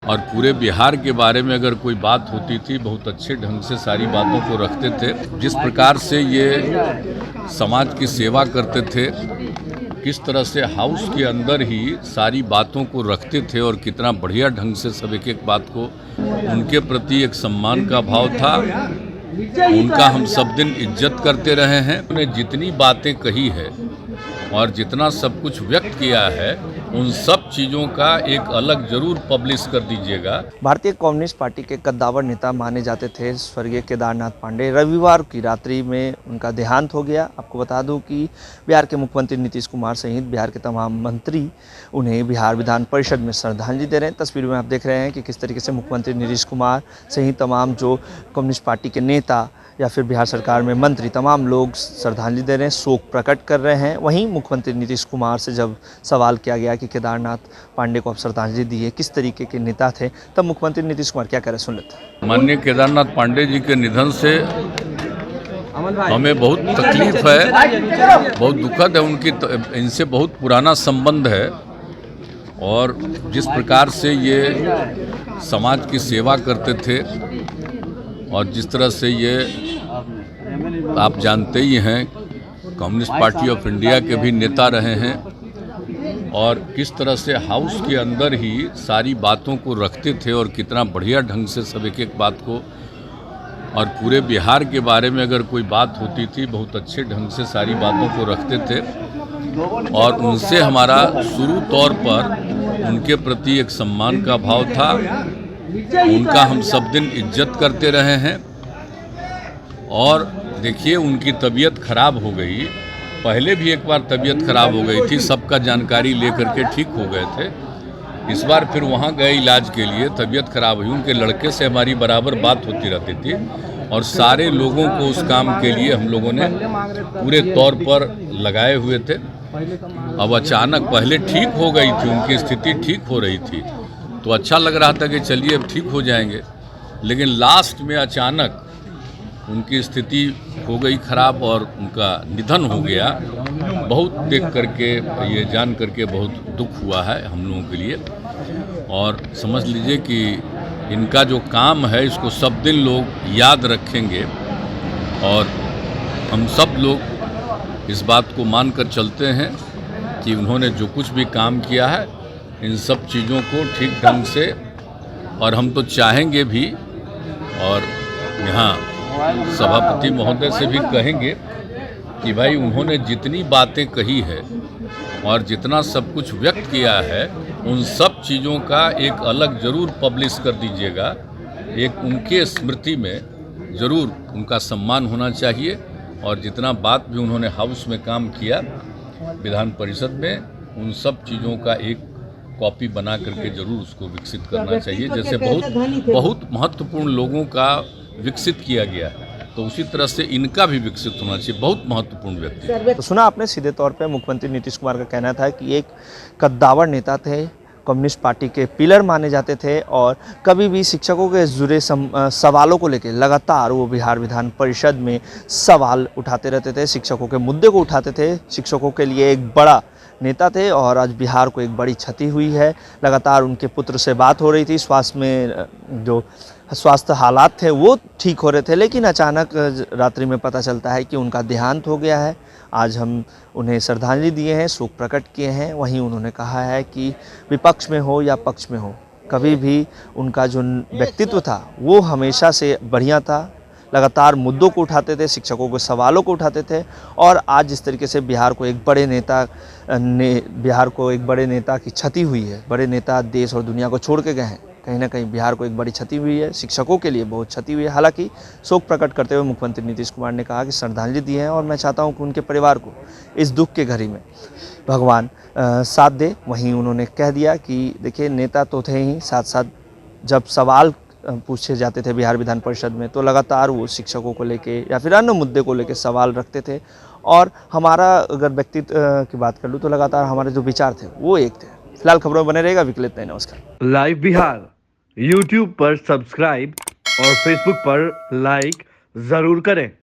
और पूरे बिहार के बारे में अगर कोई बात होती थी बहुत अच्छे ढंग से सारी बातों को रखते थे। जिस प्रकार से ये समाज की सेवा करते थे, किस तरह से हाउस के अंदर ही सारी बातों को रखते थे और कितना बढ़िया ढंग से सब एक एक बात को उनके प्रति एक सम्मान का भाव था। उनका हम सब दिन इज्जत करते रहे हैं। उन्होंने जितनी बातें कही है और जितना सब कुछ व्यक्त किया है उन सब चीज़ों का एक अलग जरूर पब्लिश कर दीजिएगा। भारतीय कम्युनिस्ट पार्टी के कद्दावर नेता माने जाते थे स्वर्गीय केदारनाथ पांडे। रविवार की रात्रि में उनका देहांत हो गया। आपको बता दूं कि बिहार के मुख्यमंत्री नीतीश कुमार सहित बिहार के तमाम मंत्री उन्हें बिहार विधान परिषद में श्रद्धांजलि दे रहे हैं। तस्वीर में आप देख रहे हैं कि किस तरीके से मुख्यमंत्री नीतीश कुमार सहित तमाम जो कम्युनिस्ट पार्टी के नेता या फिर बिहार सरकार में मंत्री तमाम लोग श्रद्धांजलि दे रहे हैं, शोक प्रकट कर रहे हैं। वहीं मुख्यमंत्री नीतीश कुमार से जब सवाल किया गया कि केदारनाथ पांडे को आप श्रद्धांजलि दी, किस तरीके के नेता थे, तब मुख्यमंत्री नीतीश कुमार क्या कह रहे सुन लेते हैं। माननीय केदारनाथ पांडे जी के निधन से हमें बहुत तकलीफ है, बहुत दुखद है। इनसे बहुत पुराना संबंध है और जिस प्रकार से ये समाज की सेवा करते थे और जिस तरह से ये आप जानते ही हैं कम्युनिस्ट पार्टी ऑफ इंडिया के भी नेता रहे हैं और किस तरह से हाउस के अंदर ही सारी बातों को रखते थे और कितना बढ़िया ढंग से सब एक एक बात को और पूरे बिहार के बारे में अगर कोई बात होती थी बहुत अच्छे ढंग से सारी बातों को रखते थे और उनसे हमारा शुरू तौर पर उनके प्रति एक सम्मान का भाव था। उनका हम सब दिन इज्जत करते रहे हैं और देखिए उनकी तबीयत खराब हो गई। पहले भी एक बार तबीयत खराब हो गई थी, सबका जानकारी लेकर के ठीक हो गए थे। इस बार फिर वहाँ गए इलाज के लिए, तबीयत खराब हुई। उनके लड़के से हमारी बराबर बात होती रहती थी और सारे लोगों को उस काम के लिए हम लोगों ने पूरे तौर पर लगाए हुए थे। अब अचानक पहले ठीक हो गई थी, उनकी स्थिति ठीक हो रही थी तो अच्छा लग रहा था कि चलिए अब ठीक हो जाएंगे, लेकिन लास्ट में अचानक उनकी स्थिति हो गई खराब और उनका निधन हो गया। बहुत देख करके ये जान करके बहुत दुख हुआ है हम लोगों के लिए और समझ लीजिए कि इनका जो काम है इसको सब दिन लोग याद रखेंगे और हम सब लोग इस बात को मान कर चलते हैं कि उन्होंने जो कुछ भी काम किया है इन सब चीज़ों को ठीक ढंग से और हम तो चाहेंगे भी और यहाँ सभापति महोदय से भी कहेंगे कि भाई उन्होंने जितनी बातें कही है और जितना सब कुछ व्यक्त किया है उन सब चीज़ों का एक अलग जरूर पब्लिश कर दीजिएगा। एक उनके स्मृति में ज़रूर उनका सम्मान होना चाहिए और जितना बात भी उन्होंने हाउस में काम किया विधान परिषद में उन सब चीज़ों का एक कॉपी बना करके जरूर उसको विकसित करना चाहिए। जैसे बहुत महत्वपूर्ण लोगों का विकसित किया गया है तो उसी तरह से इनका भी विकसित होना चाहिए। बहुत महत्वपूर्ण व्यक्ति। तो सुना आपने सीधे तौर पे मुख्यमंत्री नीतीश कुमार का कहना था कि एक कद्दावर नेता थे, कम्युनिस्ट पार्टी के पिलर माने जाते थे और कभी भी शिक्षकों के जुड़े सवालों को लेकर लगातार वो बिहार विधान परिषद में सवाल उठाते रहते थे, शिक्षकों के मुद्दे को उठाते थे। शिक्षकों के लिए एक बड़ा नेता थे और आज बिहार को एक बड़ी क्षति हुई है। लगातार उनके पुत्र से बात हो रही थी, स्वास्थ्य हालात थे वो ठीक हो रहे थे, लेकिन अचानक रात्रि में पता चलता है कि उनका देहांत हो गया है। आज हम उन्हें श्रद्धांजलि दिए हैं, शोक प्रकट किए हैं। वहीं उन्होंने कहा है कि विपक्ष में हो या पक्ष में हो, कभी भी उनका जो व्यक्तित्व था वो हमेशा से बढ़िया था। लगातार मुद्दों को उठाते थे, शिक्षकों के सवालों को उठाते थे और आज जिस तरीके से बिहार को एक बड़े नेता की क्षति हुई है, बड़े नेता देश और दुनिया को छोड़ के गए हैं, कहीं ना कहीं बिहार को एक बड़ी क्षति हुई है, शिक्षकों के लिए बहुत क्षति हुई है। हालांकि शोक प्रकट करते हुए मुख्यमंत्री नीतीश कुमार ने कहा कि श्रद्धांजलि दी है और मैं चाहता हूं कि उनके परिवार को इस दुख के घड़ी में भगवान साथ दे। वहीं उन्होंने कह दिया कि देखिए नेता तो थे ही, साथ साथ जब सवाल पूछे जाते थे बिहार विधान परिषद में तो लगातार वो शिक्षकों को लेके या फिर अन्य मुद्दे को लेके सवाल रखते थे और हमारा अगर व्यक्तित्व की बात कर लूँ तो लगातार हमारे जो विचार थे वो एक थे। फिलहाल खबरों में बने रहेगा विकलित नहीं। नमस्कार। लाइव बिहार यूट्यूब पर सब्सक्राइब और फेसबुक पर लाइक जरूर करें।